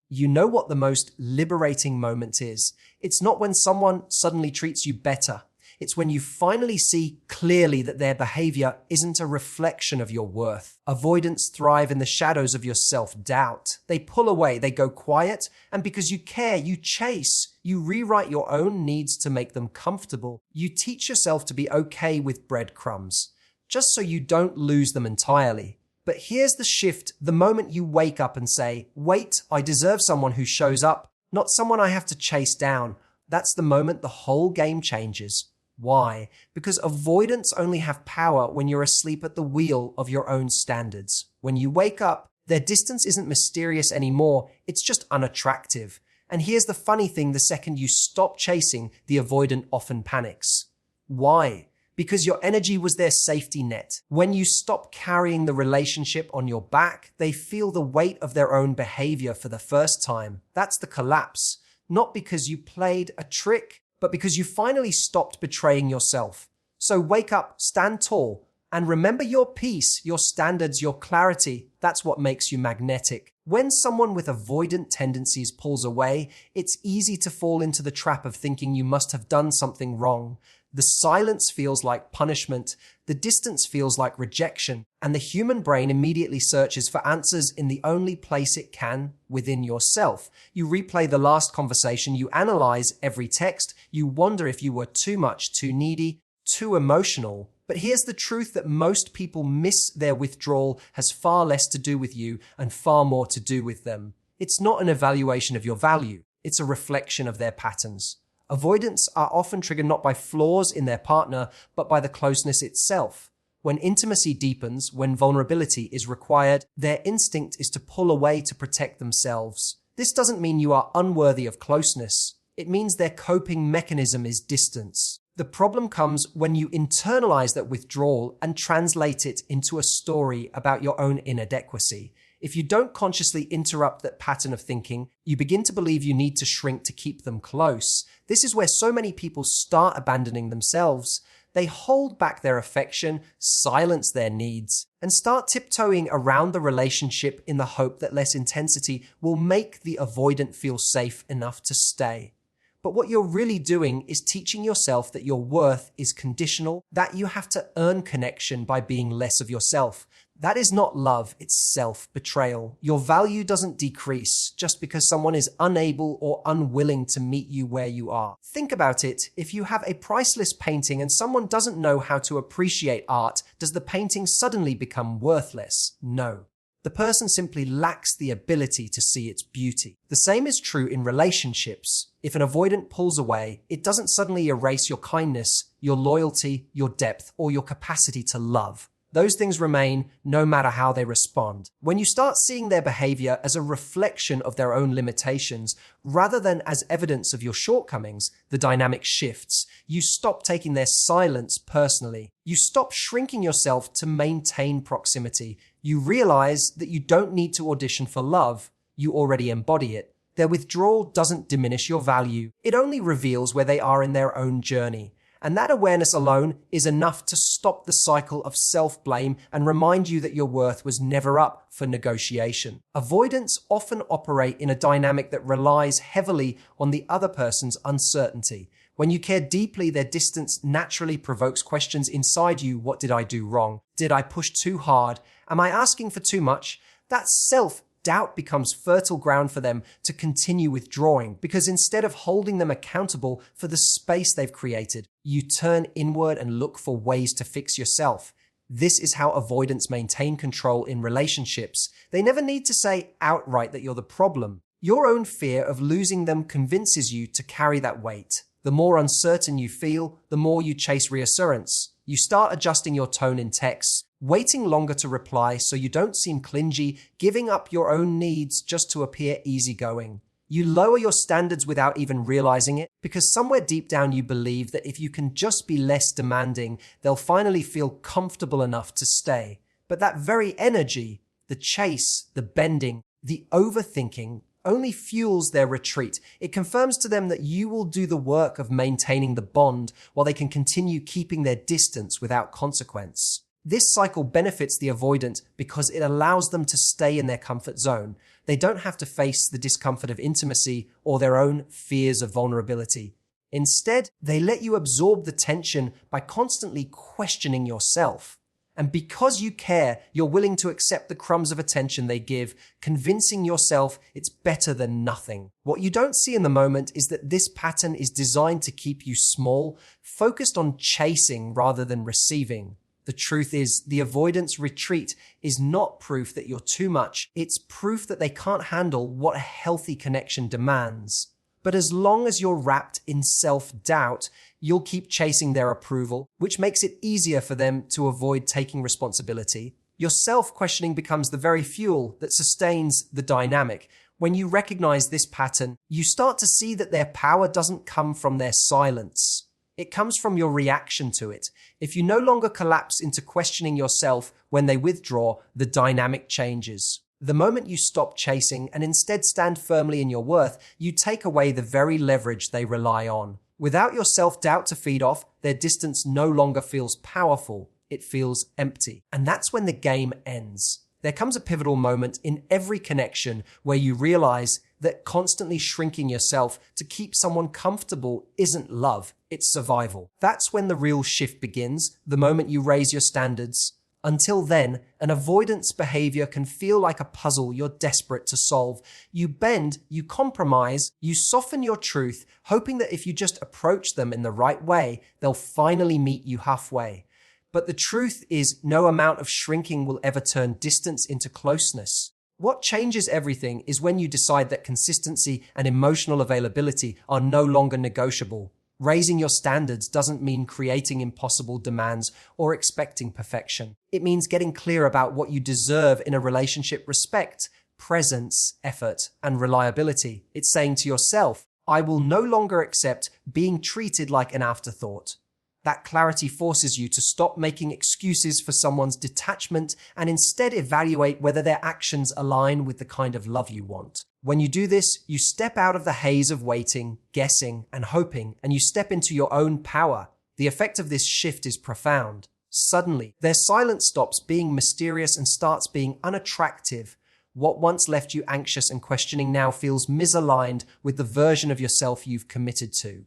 You know what the most liberating moment is. It's not when someone suddenly treats you better. It's when you finally see clearly that their behavior isn't a reflection of your worth. Avoidants thrive in the shadows of your self-doubt. They pull away, they go quiet, and because you care, you chase. You rewrite your own needs to make them comfortable. You teach yourself to be okay with breadcrumbs, just so you don't lose them entirely. But here's the shift the moment you wake up and say, wait, I deserve someone who shows up, not someone I have to chase down. That's the moment the whole game changes. Why? Because avoidants only have power when you're asleep at the wheel of your own standards. When you wake up, their distance isn't mysterious anymore, it's just unattractive. And here's the funny thing, the second you stop chasing, the avoidant often panics. Why? Because your energy was their safety net. When you stop carrying the relationship on your back, they feel the weight of their own behavior for the first time. That's the collapse. Not because you played a trick, but because you finally stopped betraying yourself. So wake up, stand tall, and remember your peace, your standards, your clarity. That's what makes you magnetic. When someone with avoidant tendencies pulls away, it's easy to fall into the trap of thinking you must have done something wrong. The silence feels like punishment, the distance feels like rejection, and the human brain immediately searches for answers in the only place it can, within yourself. You replay the last conversation, you analyze every text, you wonder if you were too much, too needy, too emotional. But here's the truth that most people miss: their withdrawal has far less to do with you and far more to do with them. It's not an evaluation of your value, it's a reflection of their patterns. Avoidants are often triggered not by flaws in their partner, but by the closeness itself. When intimacy deepens, when vulnerability is required, their instinct is to pull away to protect themselves. This doesn't mean you are unworthy of closeness. It means their coping mechanism is distance. The problem comes when you internalize that withdrawal and translate it into a story about your own inadequacy. If you don't consciously interrupt that pattern of thinking, you begin to believe you need to shrink to keep them close. This is where so many people start abandoning themselves. They hold back their affection, silence their needs, and start tiptoeing around the relationship in the hope that less intensity will make the avoidant feel safe enough to stay. But what you're really doing is teaching yourself that your worth is conditional, that you have to earn connection by being less of yourself. That is not love, it's self-betrayal. Your value doesn't decrease just because someone is unable or unwilling to meet you where you are. Think about it. If you have a priceless painting and someone doesn't know how to appreciate art, does the painting suddenly become worthless? No. The person simply lacks the ability to see its beauty. The same is true in relationships. If an avoidant pulls away, it doesn't suddenly erase your kindness, your loyalty, your depth, or your capacity to love. Those things remain no matter how they respond. When you start seeing their behavior as a reflection of their own limitations, rather than as evidence of your shortcomings, the dynamic shifts. You stop taking their silence personally. You stop shrinking yourself to maintain proximity. You realize that you don't need to audition for love. You already embody it. Their withdrawal doesn't diminish your value. It only reveals where they are in their own journey. And that awareness alone is enough to stop the cycle of self-blame and remind you that your worth was never up for negotiation. Avoidants often operate in a dynamic that relies heavily on the other person's uncertainty. When you care deeply, their distance naturally provokes questions inside you. What did I do wrong? Did I push too hard? Am I asking for too much? That self-doubt becomes fertile ground for them to continue withdrawing, because instead of holding them accountable for the space they've created, you turn inward and look for ways to fix yourself. This is how avoidants maintain control in relationships. They never need to say outright that you're the problem. Your own fear of losing them convinces you to carry that weight. The more uncertain you feel, the more you chase reassurance. You start adjusting your tone in texts, waiting longer to reply so you don't seem clingy, giving up your own needs just to appear easygoing. You lower your standards without even realizing it, because somewhere deep down you believe that if you can just be less demanding, they'll finally feel comfortable enough to stay. But that very energy, the chase, the bending, the overthinking, only fuels their retreat. It confirms to them that you will do the work of maintaining the bond while they can continue keeping their distance without consequence. This cycle benefits the avoidant because it allows them to stay in their comfort zone. They don't have to face the discomfort of intimacy or their own fears of vulnerability. Instead, they let you absorb the tension by constantly questioning yourself. And because you care, you're willing to accept the crumbs of attention they give, convincing yourself it's better than nothing. What you don't see in the moment is that this pattern is designed to keep you small, focused on chasing rather than receiving. The truth is, the avoidance retreat is not proof that you're too much. It's proof that they can't handle what a healthy connection demands. But as long as you're wrapped in self-doubt, you'll keep chasing their approval, which makes it easier for them to avoid taking responsibility. Your self-questioning becomes the very fuel that sustains the dynamic. When you recognize this pattern, you start to see that their power doesn't come from their silence. It comes from your reaction to it. If you no longer collapse into questioning yourself when they withdraw, the dynamic changes. The moment you stop chasing and instead stand firmly in your worth, you take away the very leverage they rely on. Without your self-doubt to feed off, their distance no longer feels powerful. It feels empty. And that's when the game ends. There comes a pivotal moment in every connection where you realize that constantly shrinking yourself to keep someone comfortable isn't love, it's survival. That's when the real shift begins, the moment you raise your standards. Until then, an avoidance behavior can feel like a puzzle you're desperate to solve. You bend, you compromise, you soften your truth, hoping that if you just approach them in the right way, they'll finally meet you halfway. But the truth is, no amount of shrinking will ever turn distance into closeness. What changes everything is when you decide that consistency and emotional availability are no longer negotiable. Raising your standards doesn't mean creating impossible demands or expecting perfection. It means getting clear about what you deserve in a relationship: respect, presence, effort, and reliability. It's saying to yourself, I will no longer accept being treated like an afterthought. That clarity forces you to stop making excuses for someone's detachment and instead evaluate whether their actions align with the kind of love you want. When you do this, you step out of the haze of waiting, guessing, and hoping, and you step into your own power. The effect of this shift is profound. Suddenly, their silence stops being mysterious and starts being unattractive. What once left you anxious and questioning now feels misaligned with the version of yourself you've committed to.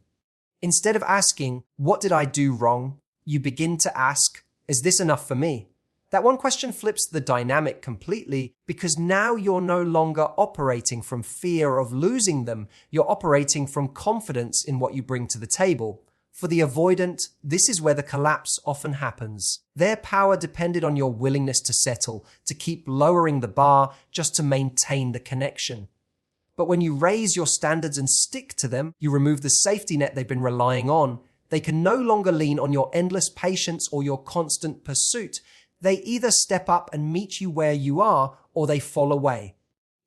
Instead of asking, what did I do wrong? You begin to ask, is this enough for me? That one question flips the dynamic completely because now you're no longer operating from fear of losing them. You're operating from confidence in what you bring to the table. For the avoidant, this is where the collapse often happens. Their power depended on your willingness to settle, to keep lowering the bar just to maintain the connection. But when you raise your standards and stick to them, you remove the safety net they've been relying on. They can no longer lean on your endless patience or your constant pursuit. They either step up and meet you where you are, or they fall away.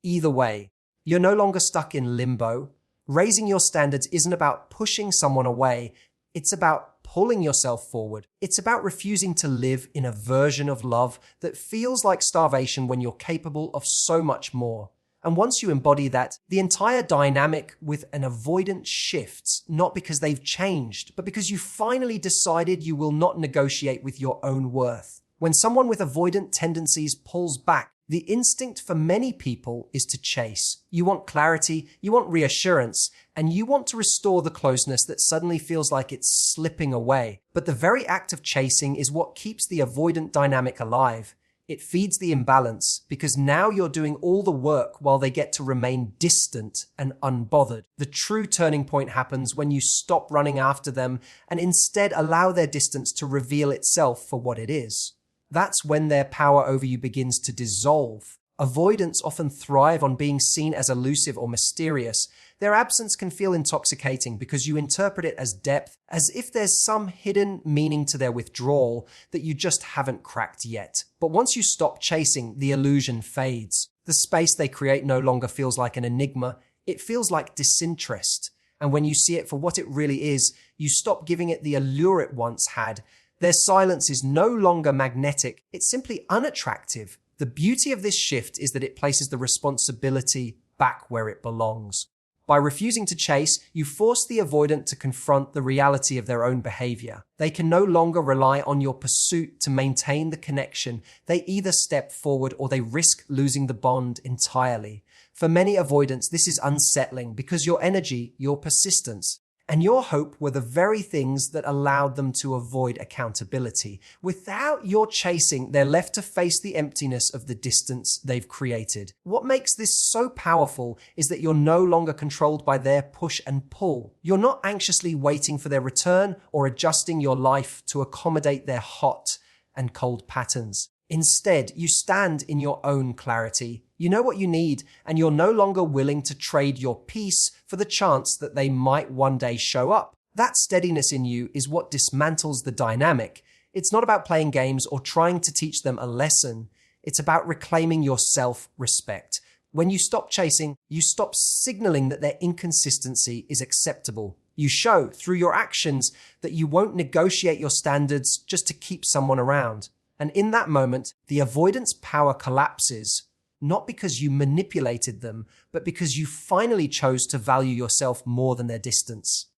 Either way, you're no longer stuck in limbo. Raising your standards isn't about pushing someone away. It's about pulling yourself forward. It's about refusing to live in a version of love that feels like starvation when you're capable of so much more. And once you embody that, the entire dynamic with an avoidant shifts, not because they've changed, but because you finally decided you will not negotiate with your own worth. When someone with avoidant tendencies pulls back, the instinct for many people is to chase. You want clarity, you want reassurance, and you want to restore the closeness that suddenly feels like it's slipping away. But the very act of chasing is what keeps the avoidant dynamic alive. It feeds the imbalance because now you're doing all the work while they get to remain distant and unbothered. The true turning point happens when you stop running after them and instead allow their distance to reveal itself for what it is. That's when their power over you begins to dissolve. Avoidants often thrive on being seen as elusive or mysterious. Their absence can feel intoxicating because you interpret it as depth, as if there's some hidden meaning to their withdrawal that you just haven't cracked yet. But once you stop chasing, the illusion fades. The space they create no longer feels like an enigma. It feels like disinterest. And when you see it for what it really is, you stop giving it the allure it once had. Their silence is no longer magnetic. It's simply unattractive. The beauty of this shift is that it places the responsibility back where it belongs. By refusing to chase, you force the avoidant to confront the reality of their own behavior. They can no longer rely on your pursuit to maintain the connection. They either step forward or they risk losing the bond entirely. For many avoidants, this is unsettling because your energy, your persistence, and your hope were the very things that allowed them to avoid accountability. Without your chasing, they're left to face the emptiness of the distance they've created. What makes this so powerful is that you're no longer controlled by their push and pull. You're not anxiously waiting for their return or adjusting your life to accommodate their hot and cold patterns. Instead, you stand in your own clarity. You know what you need, and you're no longer willing to trade your peace for the chance that they might one day show up. That steadiness in you is what dismantles the dynamic. It's not about playing games or trying to teach them a lesson. It's about reclaiming your self-respect. When you stop chasing, you stop signaling that their inconsistency is acceptable. You show through your actions that you won't negotiate your standards just to keep someone around. And in that moment, the avoidance power collapses, not because you manipulated them, but because you finally chose to value yourself more than their distance.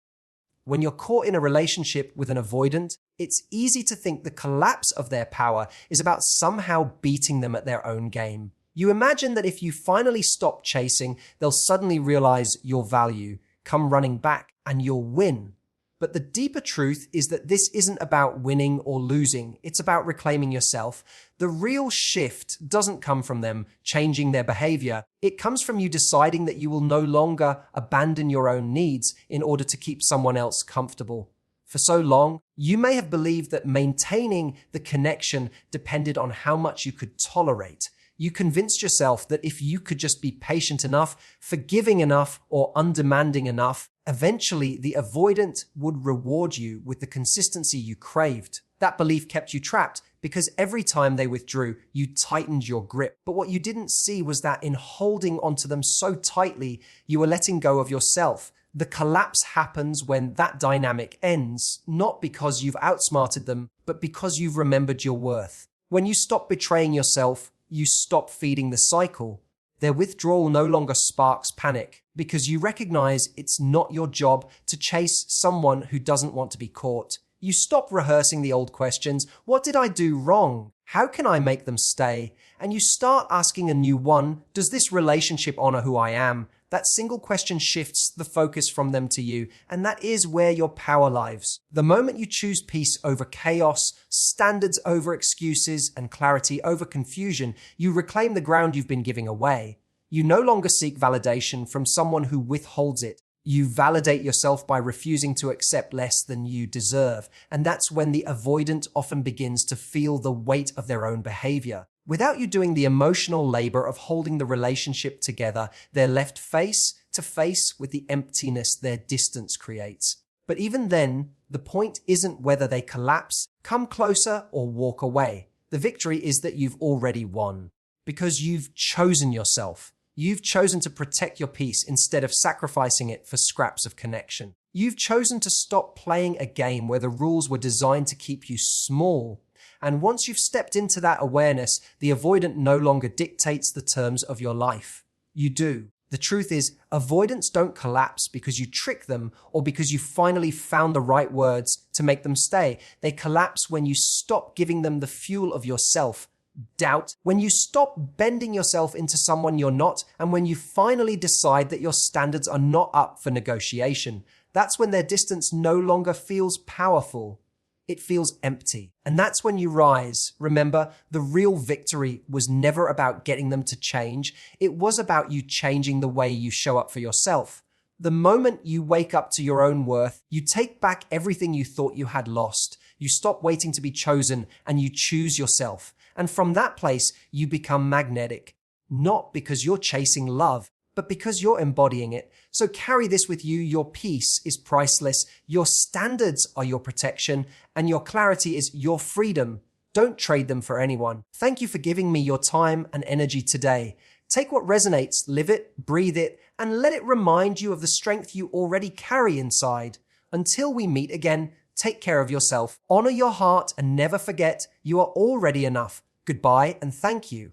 When you're caught in a relationship with an avoidant, it's easy to think the collapse of their power is about somehow beating them at their own game. You imagine that if you finally stop chasing, they'll suddenly realize your value, come running back, and you'll win. But the deeper truth is that this isn't about winning or losing. It's about reclaiming yourself. The real shift doesn't come from them changing their behavior. It comes from you deciding that you will no longer abandon your own needs in order to keep someone else comfortable. For so long, you may have believed that maintaining the connection depended on how much you could tolerate. You convinced yourself that if you could just be patient enough, forgiving enough, or undemanding enough, eventually the avoidant would reward you with the consistency you craved. That belief kept you trapped because every time they withdrew, you tightened your grip. But what you didn't see was that in holding onto them so tightly, you were letting go of yourself. The collapse happens when that dynamic ends, not because you've outsmarted them, but because you've remembered your worth. When you stop betraying yourself, you stop feeding the cycle. Their withdrawal no longer sparks panic because you recognize it's not your job to chase someone who doesn't want to be caught. You stop rehearsing the old questions. What did I do wrong? How can I make them stay? And you start asking a new one. Does this relationship honor who I am? That single question shifts the focus from them to you, and that is where your power lies. The moment you choose peace over chaos, standards over excuses, and clarity over confusion, you reclaim the ground you've been giving away. You no longer seek validation from someone who withholds it. You validate yourself by refusing to accept less than you deserve, and that's when the avoidant often begins to feel the weight of their own behavior. Without you doing the emotional labor of holding the relationship together, they're left face to face with the emptiness their distance creates. But even then, the point isn't whether they collapse, come closer, or walk away. The victory is that you've already won. Because you've chosen yourself. You've chosen to protect your peace instead of sacrificing it for scraps of connection. You've chosen to stop playing a game where the rules were designed to keep you small. And once you've stepped into that awareness, the avoidant no longer dictates the terms of your life. You do. The truth is, avoidants don't collapse because you trick them or because you finally found the right words to make them stay. They collapse when you stop giving them the fuel of yourself, doubt, when you stop bending yourself into someone you're not, and when you finally decide that your standards are not up for negotiation. That's when their distance no longer feels powerful. It feels empty. And that's when you rise. Remember, the real victory was never about getting them to change. It was about you changing the way you show up for yourself. The moment you wake up to your own worth, you take back everything you thought you had lost. You stop waiting to be chosen and you choose yourself. And from that place, you become magnetic. Not because you're chasing love, but because you're embodying it. So carry this with you. Your peace is priceless. Your standards are your protection, and your clarity is your freedom. Don't trade them for anyone. Thank you for giving me your time and energy today. Take what resonates, live it, breathe it, and let it remind you of the strength you already carry inside. Until we meet again, take care of yourself, honor your heart, and never forget you are already enough. Goodbye and thank you.